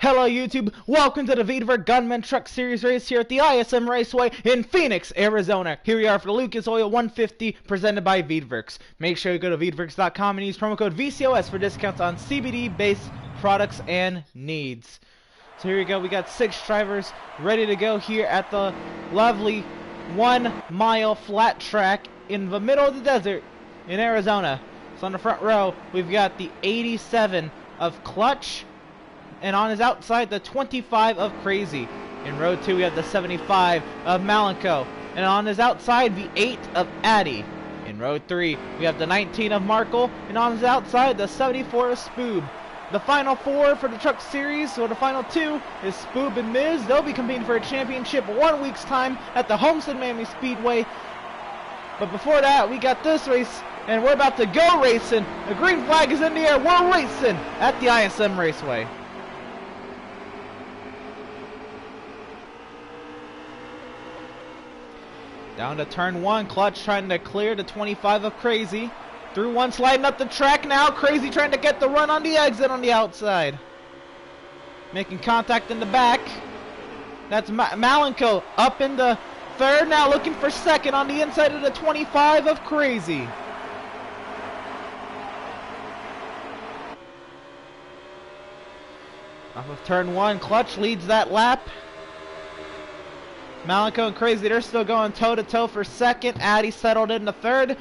Hello YouTube, welcome to the Veedverks Gunman Truck Series race here at the ISM Raceway in Phoenix, Arizona. Here we are for the Lucas Oil 150 presented by Veedverks. Make sure you go to Veedverks.com and use promo code VCOS for discounts on CBD-based products and needs. So here we go, we got 6 drivers ready to go here at the lovely 1-mile flat track in the middle of the desert in Arizona. So on the front row, we've got the 87 of Clutch, and on his outside, the 25 of Crazy. In row 2, we have the 75 of Malenko, and on his outside, the 8 of Addy. In row 3, we have the 19 of Markle, and on his outside, the 74 of Spoob. The final 4 for the Truck Series, or the final 2, is Spoob and Miz. They'll be competing for a championship 1 week's time at the Homestead Miami Speedway. But before that, we got this race, and we're about to go racing. The green flag is in the air. We're racing at the ISM Raceway. Down to turn 1, Clutch trying to clear the 25 of Crazy. Through 1, sliding up the track now. Crazy trying to get the run on the exit on the outside. Making contact in the back. That's Malenko up in the 3rd now, looking for 2nd on the inside of the 25 of Crazy. Off of turn 1, Clutch leads that lap. Malenko and Crazy, they're still going toe-to-toe for 2nd. Addy settled in the 3rd.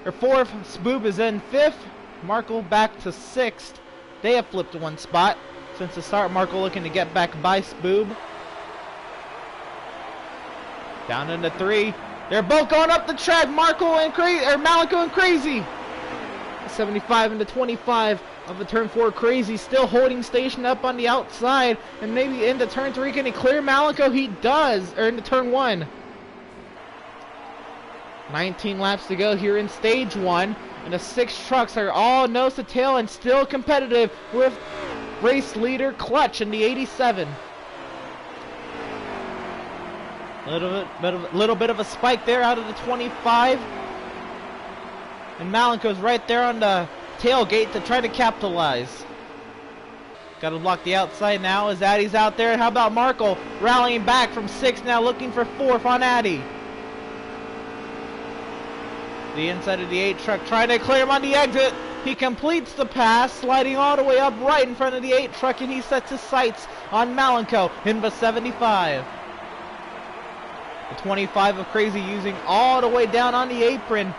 Or 4th. Spoob is in 5th. Markle back to 6th. They have flipped 1 spot since the start. Markle looking to get back by Spoob. Down into 3. They're both going up the track. Malenko and Crazy. 75 into 25 of the turn 4. Crazy still holding station up on the outside, and maybe into turn 3. Can he clear Malenko? He does, or into turn 1. 19 laps to go here in stage 1, and the 6 trucks are all nose to tail and still competitive with race leader Clutch in the 87. Little bit of a spike there out of the 25. And Malenko's right there on the tailgate to try to capitalize. Got to block the outside now as Addy's out there. How about Markle rallying back from 6th now, looking for 4th on Addy. The inside of the 8 truck trying to clear him on the exit. He completes the pass, sliding all the way up right in front of the 8 truck, and he sets his sights on Malenko in the 75. The 25 of Crazy using all the way down on the apron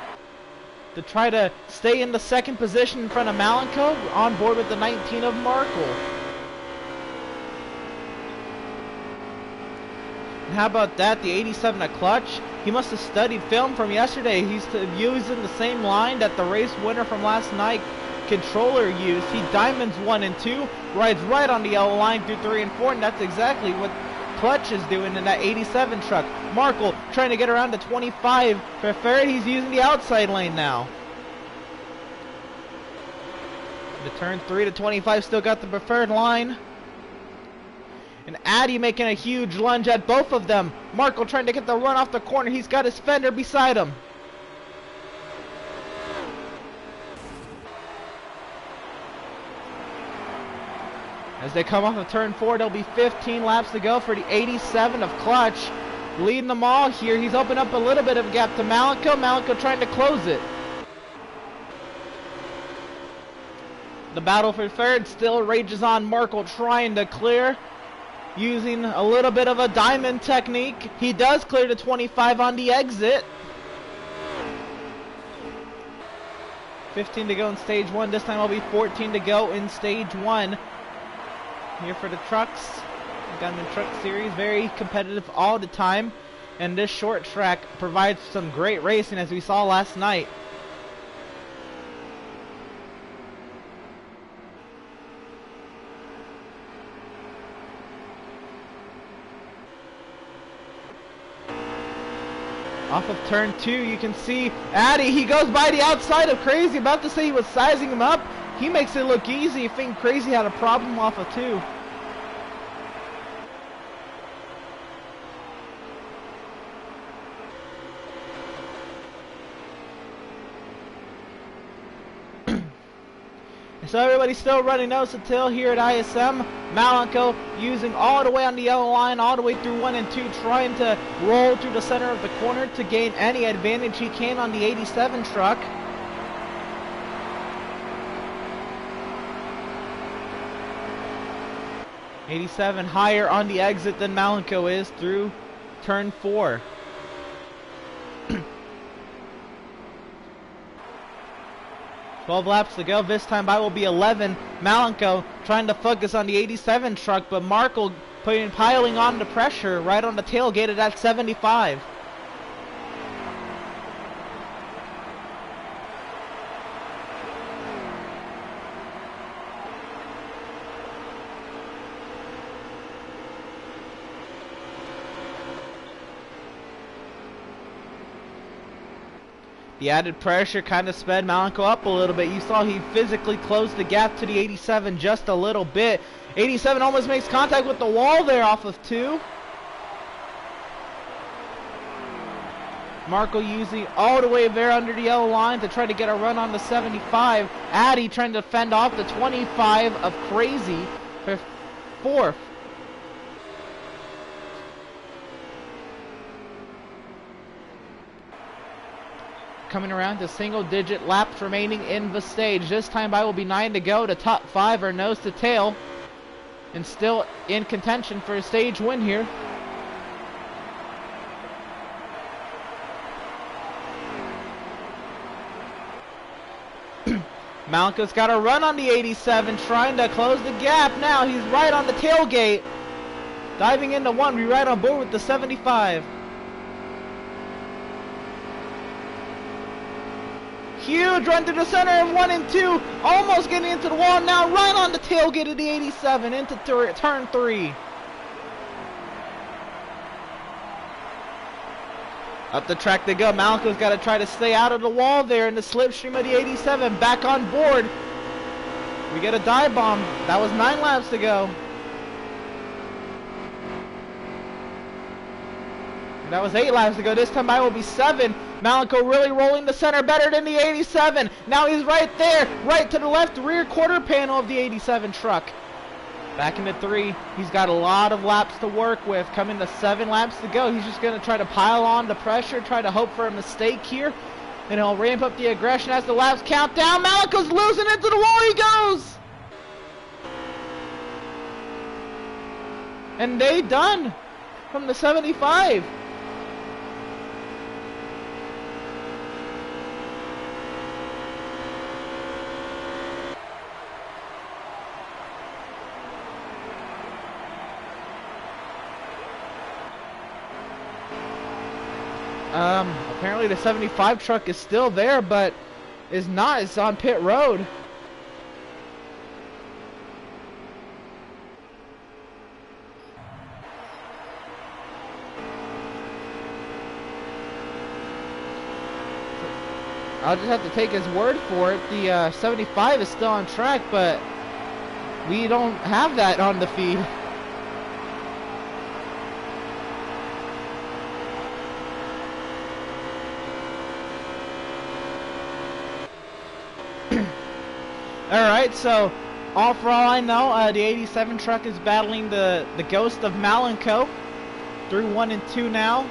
to try to stay in the 2nd position in front of Malenko, on board with the 19 of Markle. And how about that, the 87 of Clutch? He must have studied film from yesterday. He's using the same line that the race winner from last night, Controller, used. He diamonds 1 and 2, rides right on the yellow line through 3 and 4, and that's exactly what Clutch is doing in that 87 truck. Markle trying to get around to 25 for 3rd. He's using the outside lane now. The turn 3 to 25 still got the preferred line. And Addy making a huge lunge at both of them. Markle trying to get the run off the corner. He's got his fender beside him. As they come off of turn 4, there'll be 15 laps to go for the 87 of Clutch. Leading them all here. He's opened up a little bit of a gap to Malenko. Malenko trying to close it. The battle for 3rd still rages on. Markle trying to clear, using a little bit of a diamond technique. He does clear the 25 on the exit. 15 to go in stage 1. This time it'll be 14 to go in stage 1. Here for the trucks, Gunman Truck Series, very competitive all the time, and this short track provides some great racing as we saw last night. Off of turn 2, you can see Addy. He goes by the outside of Crazy. About to say he was sizing him up. He makes it look easy. I think Crazy had a problem off of 2. So everybody's still running nose to tail here at ISM. Malenko using all the way on the yellow line, all the way through 1 and 2, trying to roll through the center of the corner to gain any advantage he can on the 87 truck. '87 higher on the exit than Malenko is through turn 4. 12 laps to go. This time by will be 11. Malenko trying to focus on the 87 truck, but Markle piling on the pressure right on the tailgate at that 75. The added pressure kind of sped Malenko up a little bit. You saw he physically closed the gap to the 87 just a little bit. 87 almost makes contact with the wall there off of 2. Markle using all the way there under the yellow line to try to get a run on the 75. Addy trying to fend off the 25 of Crazy for 4th. Coming around to single-digit laps remaining in the stage. This time by will be 9 to go. The top 5 are nose to tail and still in contention for a stage win here. Malenko's got a run on the 87, trying to close the gap now. He's right on the tailgate. Diving into 1, we're right on board with the 75. Huge run through the center of 1 and 2. Almost getting into the wall now. Right on the tailgate of the 87 into turn 3. Up the track they go. Malenko's got to try to stay out of the wall there in the slipstream of the 87. Back on board. We get a dive bomb. That was 9 laps to go. That was 8 laps to go. This time by will be 7. Malenko really rolling the center better than the 87. Now he's right there, right to the left rear quarter panel of the 87 truck. Back into 3. He's got a lot of laps to work with. Coming to 7 laps to go. He's just going to try to pile on the pressure, try to hope for a mistake here. And he'll ramp up the aggression as the laps count down. Malenko's losing into the wall. He goes. And they done from the 75. Apparently the 75 truck is still there, but is not. It's on pit road. I'll just have to take his word for it. The 75 is still on track, but we don't have that on the feed. Alright, so all for all I know, the 87 truck is battling the ghost of Malenko through 1 and 2 now.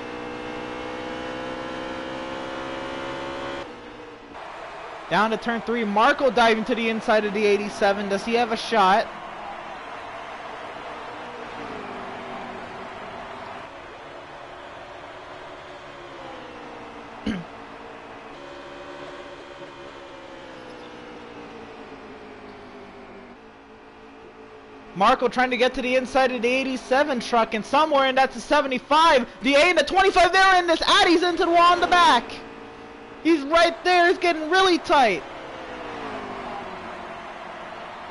Down to turn 3, Markle diving to the inside of the 87. Does he have a shot? Markle trying to get to the inside of the 87 truck, and somewhere, and that's the 75. The 8 and the 25, they're in this. Addy's into the wall in the back. He's right there. It's getting really tight.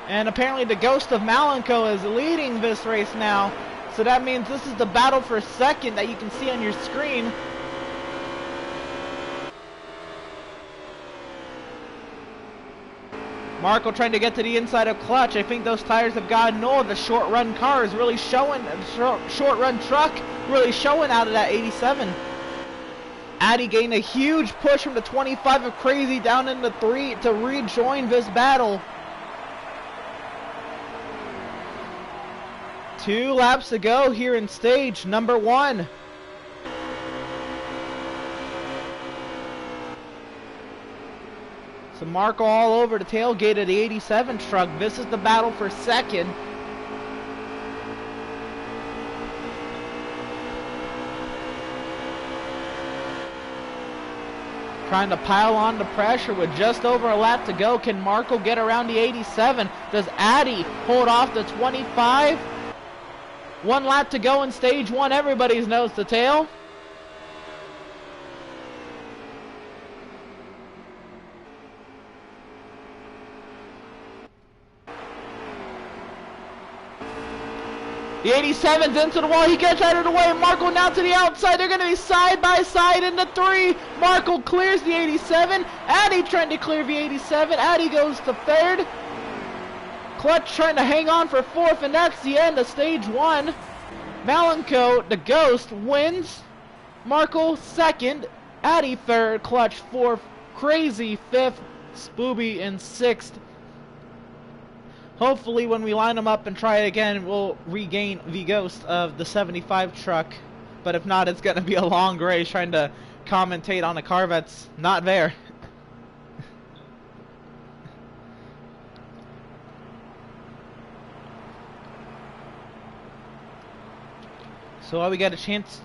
And apparently the ghost of Malenko is leading this race now. So that means this is the battle for second that you can see on your screen. Markle trying to get to the inside of clutch. I think those tires have gotten old. The short run car is really showing. The short run truck really showing out of that 87. Addy gained a huge push from the 25 of Crazy down into 3 to rejoin this battle. 2 laps to go here in stage number 1. So Marco all over the tailgate of the 87 truck. This is the battle for second. Trying to pile on the pressure with just over a lap to go. Can Marco get around the 87? Does Addy hold off the 25? 1 lap to go in stage 1. Everybody's nose to tail. The 87's into the wall. He gets out of the way. Marco now to the outside. They're going to be side by side in the 3. Marco clears the 87. Addy trying to clear the 87. Addy goes to 3rd. Clutch trying to hang on for 4th, and that's the end of stage 1. Malenko, the Ghost, wins. Marco 2nd. Addy 3rd. Clutch 4th. Crazy 5th. Spooby in 6th. Hopefully when we line them up and try it again, we'll regain the ghost of the 75 truck. But if not, it's going to be a long race trying to commentate on a car that's not there. So while we got a chance...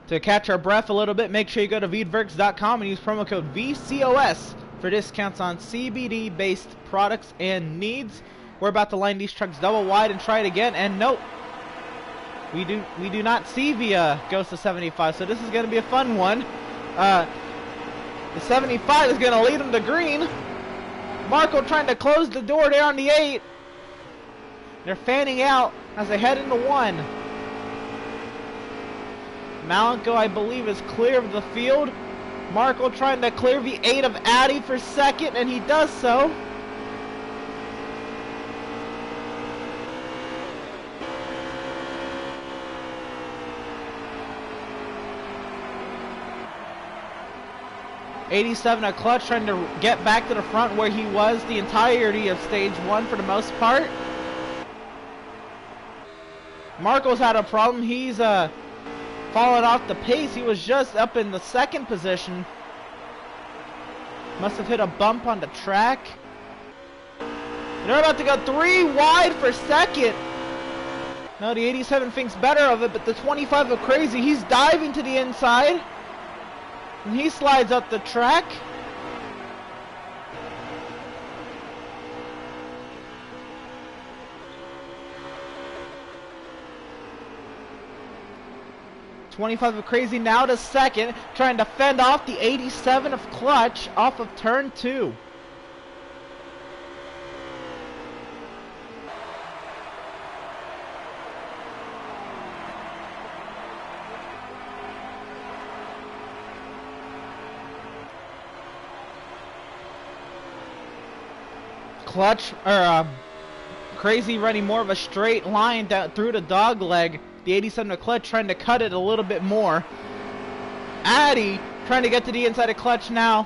to catch our breath a little bit, make sure you go to Veedverks.com and use promo code VCOS for discounts on CBD-based products and needs. We're about to line these trucks double wide and try it again, and nope, we do not see the Ghost of 75, so this is going to be a fun one. The 75 is going to lead them to green. Marco trying to close the door there on the 8. They're fanning out as they head into 1. Malenko, I believe, is clear of the field. Marco trying to clear the 8 of Addy for 2nd, and he does so. '87 a Clutch trying to get back to the front where he was the entirety of stage 1 for the most part. Marco's had a problem. He's fallen off the pace. He was just up in the 2nd position. Must have hit a bump on the track. They're about to go 3 wide for 2nd. No, the 87 thinks better of it, but the 25 of Crazy, he's diving to the inside. And he slides up the track. '25 of Crazy now to 2nd, trying to fend off the 87 of Clutch off of turn 2. Crazy running more of a straight line down through the dog leg. The 87 of Clutch trying to cut it a little bit more. Addy trying to get to the inside of Clutch now.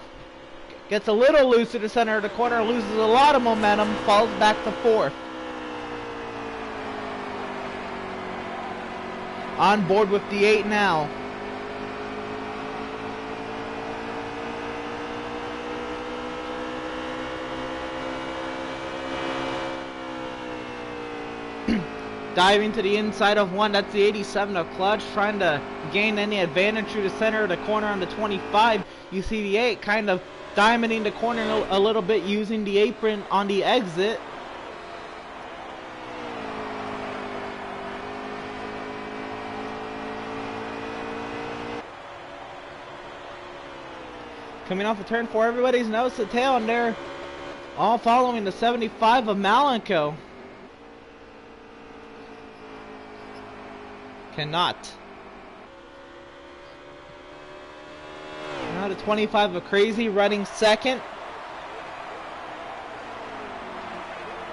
Gets a little loose to the center of the corner, loses a lot of momentum, falls back to 4th. On board with the 8 now. Diving to the inside of 1, that's the 87 of Clutch, trying to gain any advantage through the center of the corner on the 25. You see the 8 kind of diamonding the corner a little bit, using the apron on the exit. Coming off of turn 4, everybody's nose to tail, and they're all following the 75 of Malenko. Cannot. Now to 25 of Crazy running 2nd.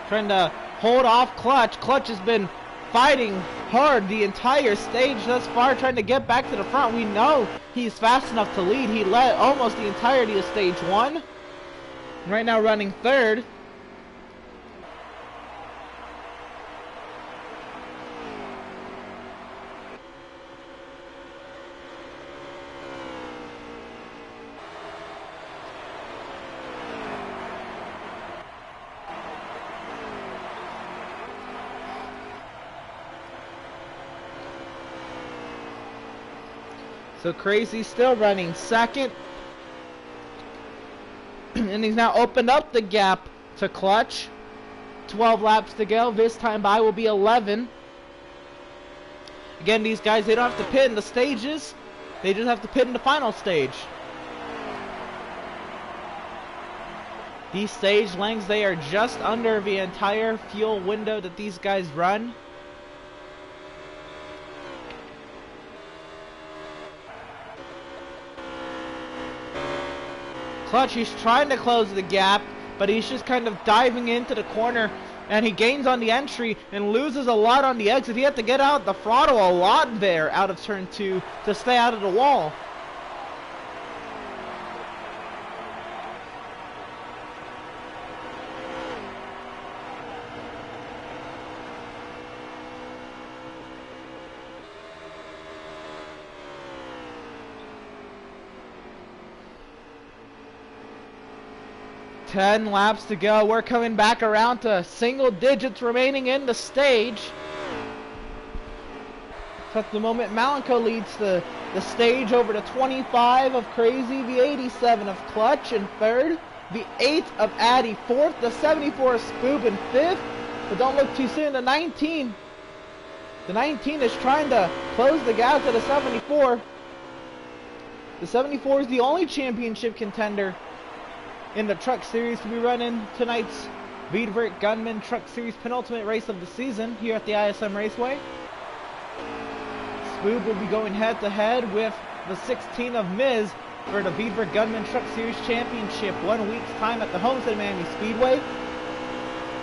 Trying to hold off Clutch. Clutch has been fighting hard the entire stage thus far, trying to get back to the front. We know he's fast enough to lead. He led almost the entirety of stage 1. Right now running third. So Crazy still running second. And he's now opened up the gap to Clutch. 12 laps to go. This time by will be 11. Again, these guys, they don't have to pit in the stages. They just have to pit in the final stage. These stage lengths, they are just under the entire fuel window that these guys run. Clutch, he's trying to close the gap, but he's just kind of diving into the corner, and he gains on the entry and loses a lot on the exit. He had to get out the throttle a lot there out of turn 2 to stay out of the wall. Ten laps to go. We're coming back around to single digits remaining in the stage. So at the moment, Malenko leads the stage over the 25 of Crazy, the 87 of Clutch in third, the 8 of Addy fourth, the 74 of Spoob in fifth. But don't look too soon, the 19. The 19 is trying to close the gap to the 74. The 74 is the only championship contender in the Truck Series to be running tonight's Veedverks Gunman Truck Series penultimate race of the season here at the ISM Raceway. Spoob will be going head-to-head with the 16 of Miz for the Veedverks Gunman Truck Series Championship 1 week's time at the Homestead Miami Speedway.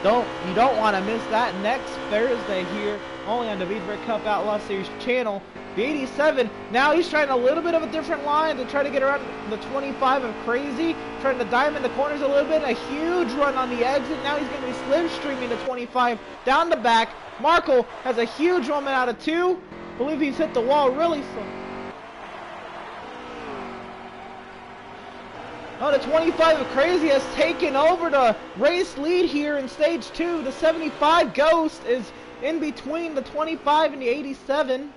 You don't want to miss that next Thursday here only on the Veedverks Cup Outlaw Series channel. The 87, now he's trying a little bit of a different line to try to get around the 25 of Crazy, trying to dive in the corners a little bit, a huge run on the exit. Now he's going to be slipstreaming the 25 down the back. Markle has a huge moment out of 2. I believe he's hit the wall really slow. Oh, the 25 of Crazy has taken over the race lead here in stage 2. The 75 Ghost is in between the 25 and the 87.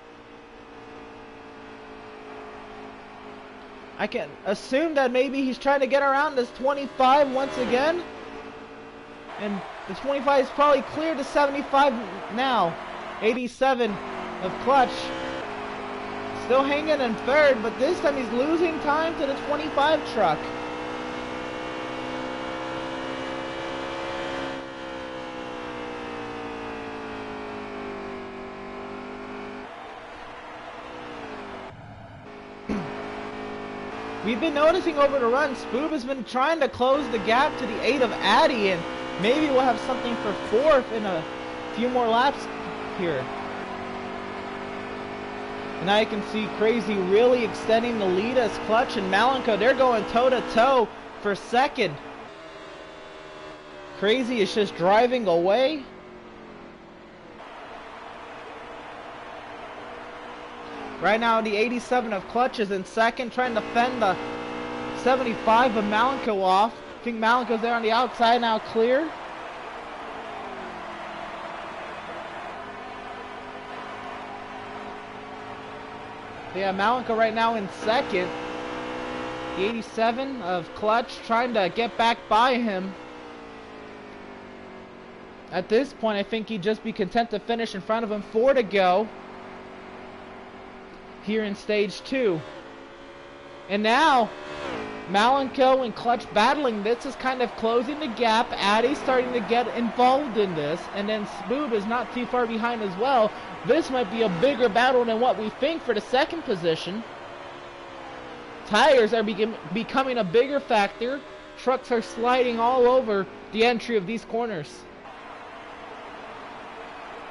I can assume that maybe he's trying to get around this 25 once again. And the 25 is probably clear to 75 now. 87 of Clutch. Still hanging in third, but this time he's losing time to the 25 truck. We've been noticing over the run, Spoob has been trying to close the gap to the 8 of Addy, and maybe we'll have something for 4th in a few more laps here. And now you can see Crazy really extending the lead as Clutch and Malenko, they're going toe-to-toe for 2nd. Crazy is just driving away. Right now, the 87 of Clutch is in 2nd, trying to fend the 75 of Malenko off. I think Malenko's there on the outside now, clear. Yeah, Malenko right now in 2nd. The 87 of Clutch trying to get back by him. At this point, I think he'd just be content to finish in front of him. 4 to go here in stage 2. And now Malenko and Clutch battling. This is kind of closing the gap. Addy's starting to get involved in this, and then Spoob is not too far behind as well. This might be a bigger battle than what we think for the 2nd position. Tires are becoming a bigger factor. Trucks are sliding all over the entry of these corners.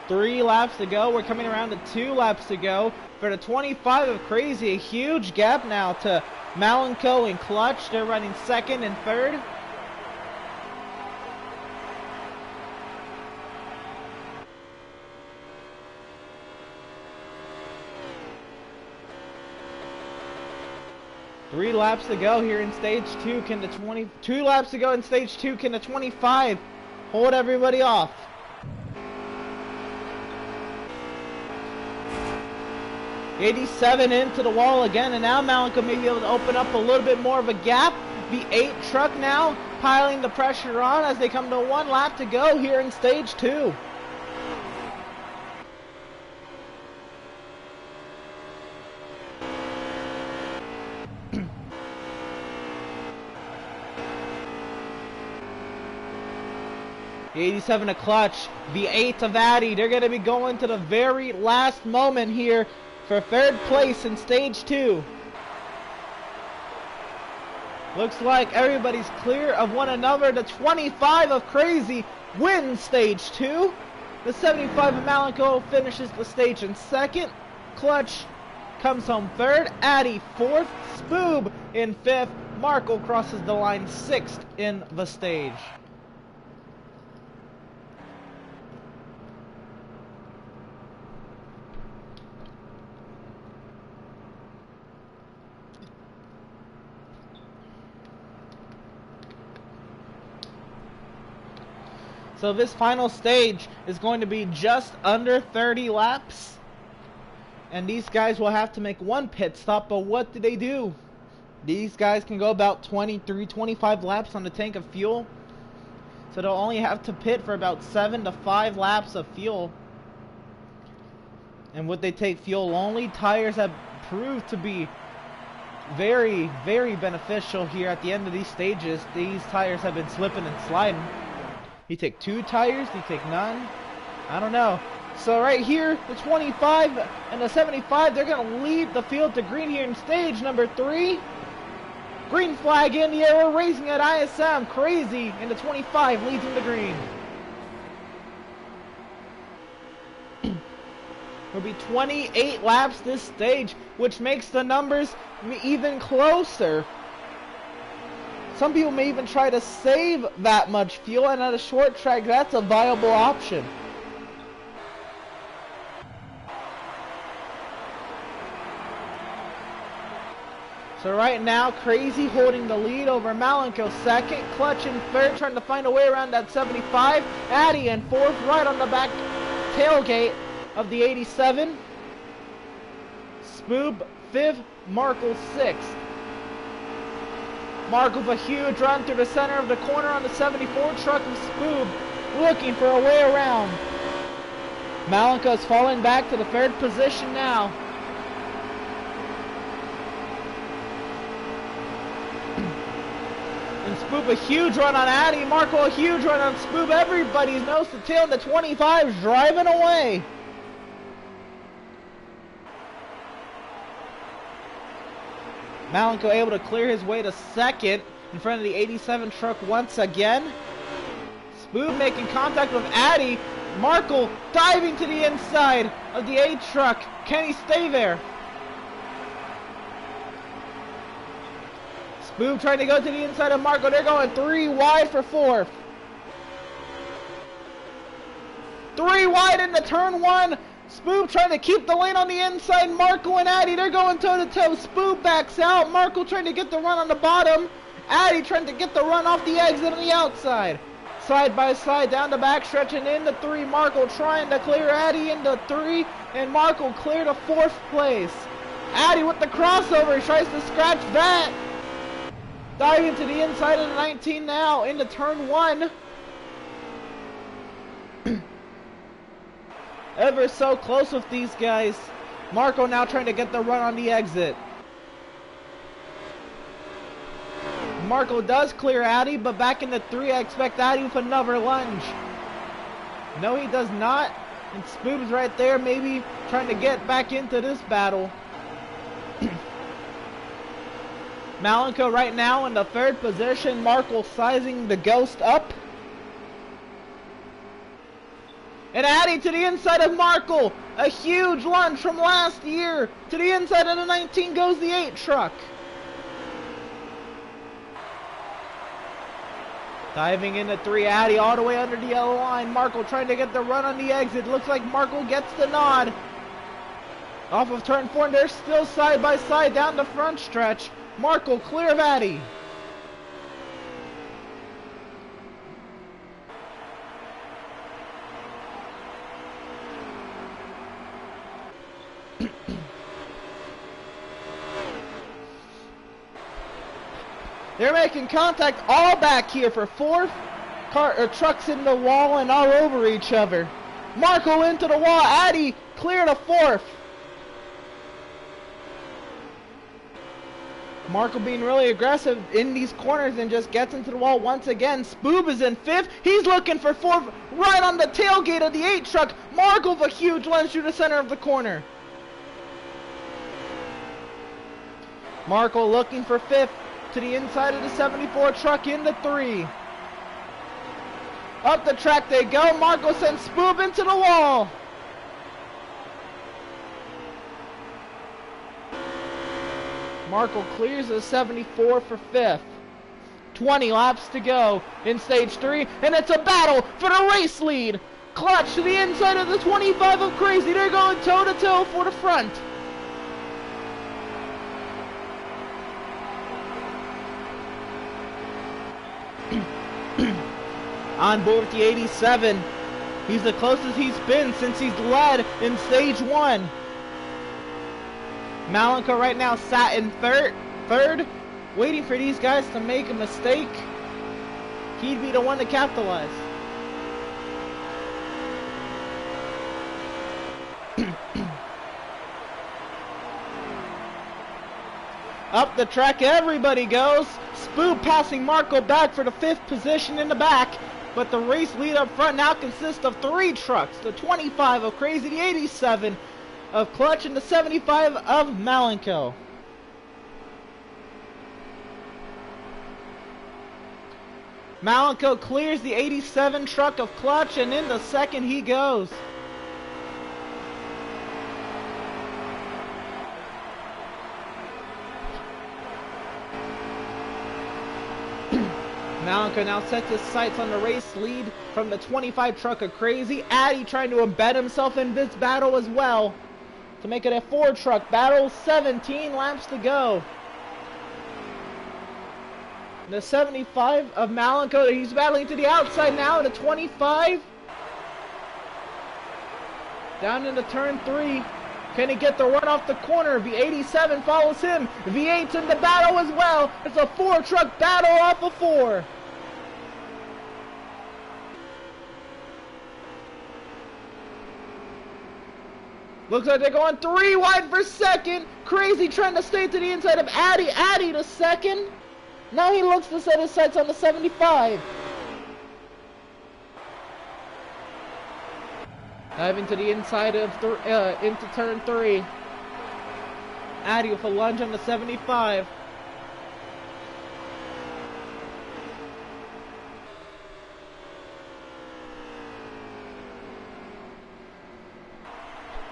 3 laps to go. We're coming around to 2 laps to go. For the 25 of Crazy, a huge gap now to Malenko and Clutch. They're running 2nd and 3rd. 3 laps to go here in stage 2. Can the 2 laps to go in stage 2. Can the 25 hold everybody off? '87 into the wall again, and now Malenko may be able to open up a little bit more of a gap. The 8 truck now piling the pressure on as they come to 1 lap to go here in stage 2. The 87 a clutch, the 8 of Addy, they're going to be going to the very last moment here for 3rd place in stage 2. Looks like everybody's clear of one another. The 25 of Crazy wins stage 2. The 75 of Malenko finishes the stage in 2nd. Clutch comes home 3rd. Addy 4th. Spoob in 5th. Marco crosses the line 6th in the stage. So this final stage is going to be just under 30 laps. And these guys will have to make 1 pit stop, but what do? These guys can go about 23, 25 laps on the tank of fuel. So they'll only have to pit for about 7 to 5 laps of fuel. And would they take fuel only? Tires have proved to be very, very beneficial here at the end of these stages. These tires have been slipping and sliding. You take 2 tires, you take none. I don't know. So right here, the 25 and the 75, they're going to lead the field to green here in stage number 3. Green flag in the air. We're racing at ISM. Crazy in the 25 leads into green. It'll be 28 laps this stage, which makes the numbers even closer. Some people may even try to save that much fuel, and at a short track, that's a viable option. So right now, Crazy holding the lead over Malenko 2nd, Clutch in 3rd, trying to find a way around that 75. Addy in 4th, right on the back tailgate of the 87. Spoob 5th, Markle 6th. Markle with a huge run through the center of the corner on the 74 truck of Spoob, looking for a way around. Malenko is falling back to the 3rd position now. And Spoob a huge run on Addy. Markle a huge run on Spoob. Everybody's nose to tail, and the 25's driving away. Malenko able to clear his way to 2nd in front of the 87 truck once again. Spoob making contact with Addy. Markle diving to the inside of the 8 truck. Can he stay there? Spoob trying to go to the inside of Markle. They're going 3 wide for 4th. 3 wide into turn 1. Spoob trying to keep the lane on the inside. Markle and Addy, they're going toe-to-toe. Spoob backs out. Markle trying to get the run on the bottom. Addy trying to get the run off the exit on the outside. Side by side down the backstretch and into 3. Markle trying to clear Addy into 3. And Markle clear to 4th place. Addy with the crossover. He tries to scratch that. Diving to the inside of the 19 now. Into turn 1. Ever so close with these guys. Marco now trying to get the run on the exit. Marco does clear Addy, but back into 3, I expect Addy with another lunge. No, he does not. And Spoob's right there, maybe trying to get back into this battle. Malenko right now in the 3rd position. Marco sizing the Ghost up. And Addy to the inside of Markle. A huge lunge from last year. To the inside of the 19 goes the 8 truck. Diving into 3, Addy all the way under the yellow line. Markle trying to get the run on the exit. Looks like Markle gets the nod. Off of turn 4, and they're still side by side down the front stretch. Markle clear of Addy. They're making contact all back here for fourth. Trucks in the wall and all over each other. Markle into the wall. Addy clear to fourth. Markle being really aggressive in these corners and just gets into the wall once again. Spoob is in fifth. He's looking for fourth right on the tailgate of the 8 truck. Markle with a huge lunge through the center of the corner. Markle looking for fifth to the inside of the 74 truck into 3. Up the track they go. Markle sends Spoob into the wall. Markle clears the 74 for 5th. 20 laps to go in stage 3, and it's a battle for the race lead. Clutch to the inside of the 25 of Crazy. They're going toe-to-toe for the front. On board with the 87. He's the closest he's been since he's led in stage 1. Malenko right now sat in third, waiting for these guys to make a mistake. He'd be the one to capitalize. Up the track everybody goes. Spoob passing Markle back for the 5th position in the back. But the race lead up front now consists of 3 trucks. The 25 of Crazy, the 87 of Clutch, and the 75 of Malenko. Malenko clears the 87 truck of Clutch, and in the second he goes. Malenko now sets his sights on the race lead from the 25 truck of Crazy. Addy trying to embed himself in this battle as well to make it a 4 truck battle. 17 laps to go. The 75 of Malenko, he's battling to the outside now. The 25 down into turn 3. Can he get the run off the corner? The 87 follows him. V8's in the battle as well. It's a 4 truck battle off of 4. Looks like they're going 3 wide for second. Crazy trying to stay to the inside of Addy. Addy to second. Now he looks to set his sights on the 75. Diving to the inside of into turn 3. Addy with a lunge on the 75.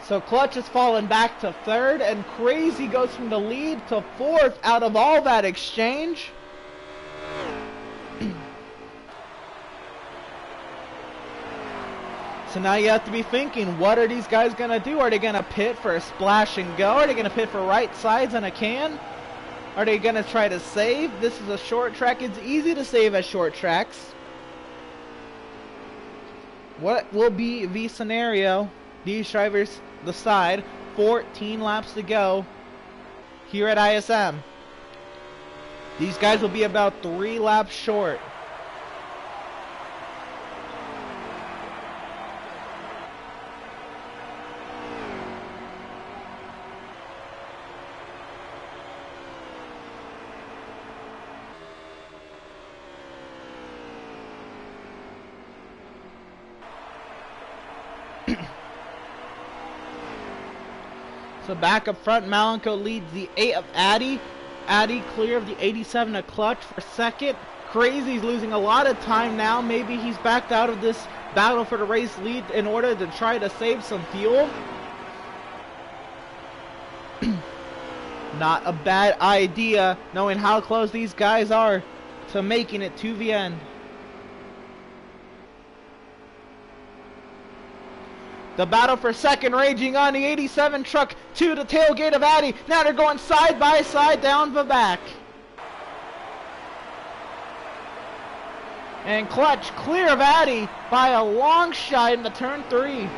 So Clutch has fallen back to 3rd, and Crazy goes from the lead to 4th out of all that exchange. So now you have to be thinking, what are these guys going to do? Are they going to pit for a splash and go? Are they going to pit for right sides and a can? Are they going to try to save? This is a short track. It's easy to save at short tracks. What will be the scenario? These drivers decide. 14 laps to go here at ISM. These guys will be about 3 laps short. So back up front, Malenko leads the 8 of Addy. Addy clear of the 87 of Clutch for 2nd. Crazy's losing a lot of time now. Maybe he's backed out of this battle for the race lead in order to try to save some fuel. Not a bad idea, knowing how close these guys are to making it to the end. The battle for second raging on. The 87 truck to the tailgate of Addy. Now they're going side by side down the back. And Clutch clear of Addy by a long shot into turn 3.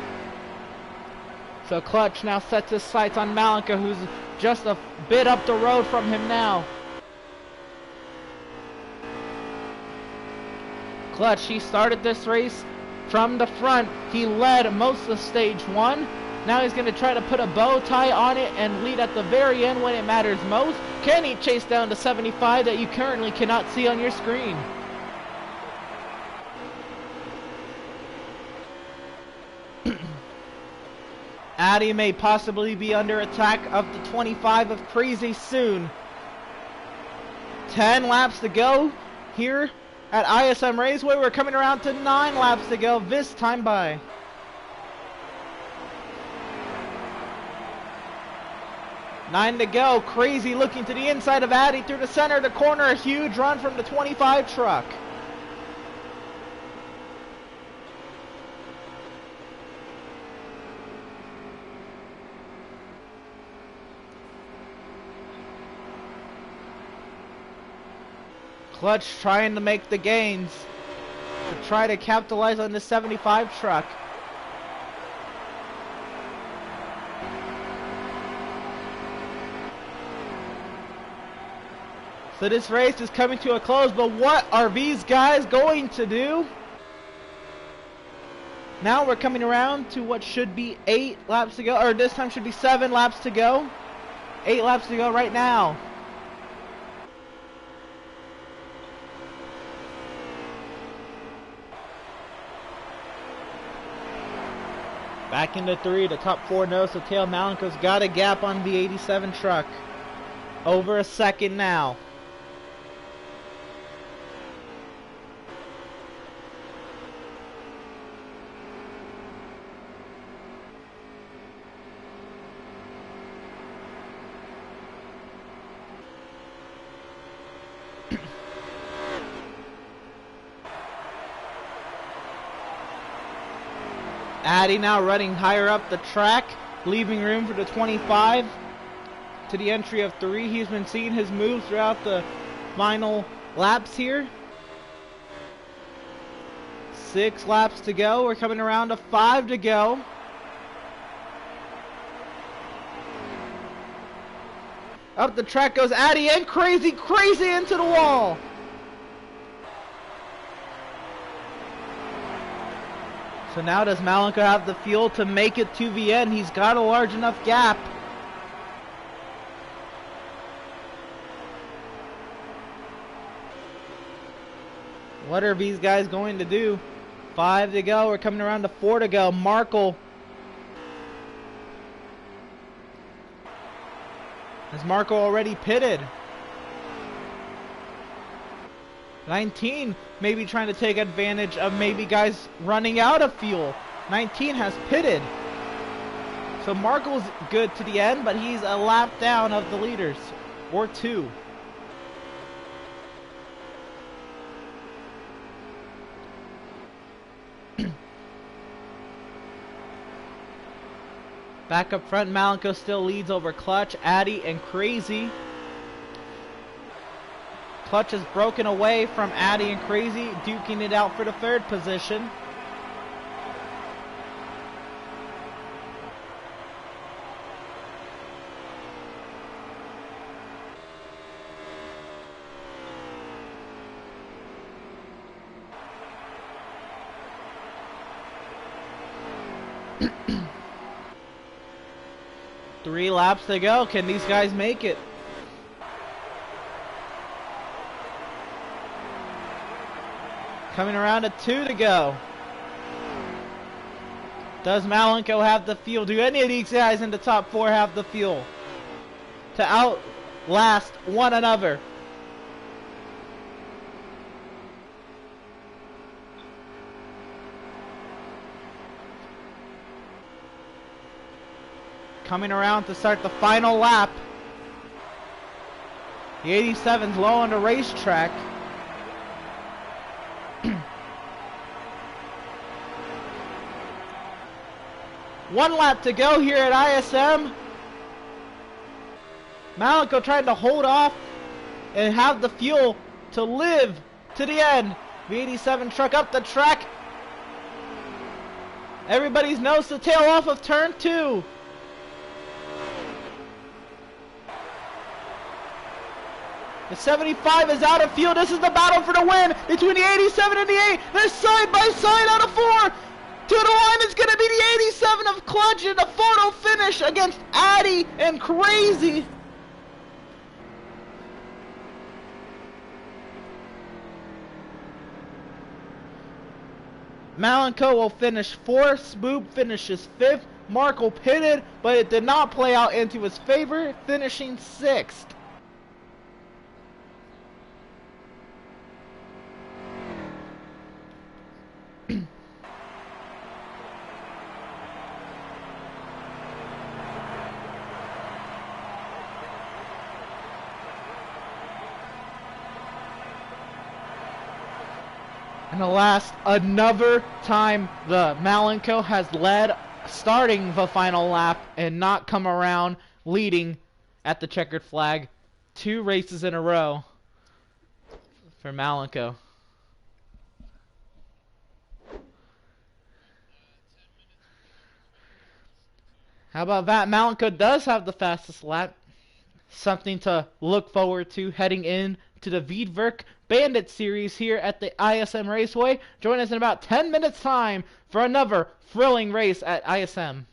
So Clutch now sets his sights on Malenka, who's just a bit up the road from him now. Clutch, he started this race from the front. He led most of stage 1. Now he's going to try to put a bow tie on it and lead at the very end when it matters most. Can he chase down the 75 that you currently cannot see on your screen? Addy may possibly be under attack of the 25 of Crazy soon. 10 laps to go here at ISM Raceway. We're coming around to 9 laps to go this time by. Nine to go. Crazy looking to the inside of Addy through the center of the corner. A huge run from the 25 truck. Clutch trying to make the gains to try to capitalize on the 75 truck. So this race is coming to a close, but what are these guys going to do? Now we're coming around to what should be 8 laps to go, or this time should be 7 laps to go. 8 laps to go right now. Back into 3, the top 4 nose to tail. Malenka's got a gap on the 87 truck. Over a second now. Addy now running higher up the track, leaving room for the 25 to the entry of 3. He's been seeing his moves throughout the final laps here. 6 laps to go. We're coming around to 5 to go. Up the track goes Addy and crazy into the wall. So now does Malenka have the fuel to make it to the end? He's got a large enough gap. What are these guys going to do? 5 to go. We're coming around to 4 to go. Markle. Is Markle already pitted? 19 maybe trying to take advantage of maybe guys running out of fuel. 19 has pitted. So Markle's good to the end, but he's a lap down of the leaders. Or 2. Back up front, Malenka still leads over Clutch, Addy, and Crazy. Clutch has broken away from Addy and Crazy, duking it out for the 3rd position. Three laps to go. Can these guys make it? Coming around to 2 to go. Does Malenko have the fuel? Do any of these guys in the top 4 have the fuel to outlast one another? Coming around to start the final lap. The 87's low on the racetrack. 1 lap to go here at ISM. Malenko trying to hold off and have the fuel to live to the end. V87 truck up the track. Everybody's nose to tail off of turn 2. The 75 is out of fuel. This is the battle for the win between the 87 and the 8. They're side by side out of 4. To the line is going to be the 87 of Clutch in the photo finish against Addy and Crazy. Malenko will finish 4th. Spoop finishes 5th. Markle pitted, but it did not play out into his favor, finishing 6th. And alas, another time the Malenko has led starting the final lap and not come around leading at the checkered flag. 2 races in a row for Malenko. How about that? Malenko does have the fastest lap. Something to look forward to heading in to the Veedverks Bandit Series here at the ISM Raceway. Join us in about 10 minutes time for another thrilling race at ISM.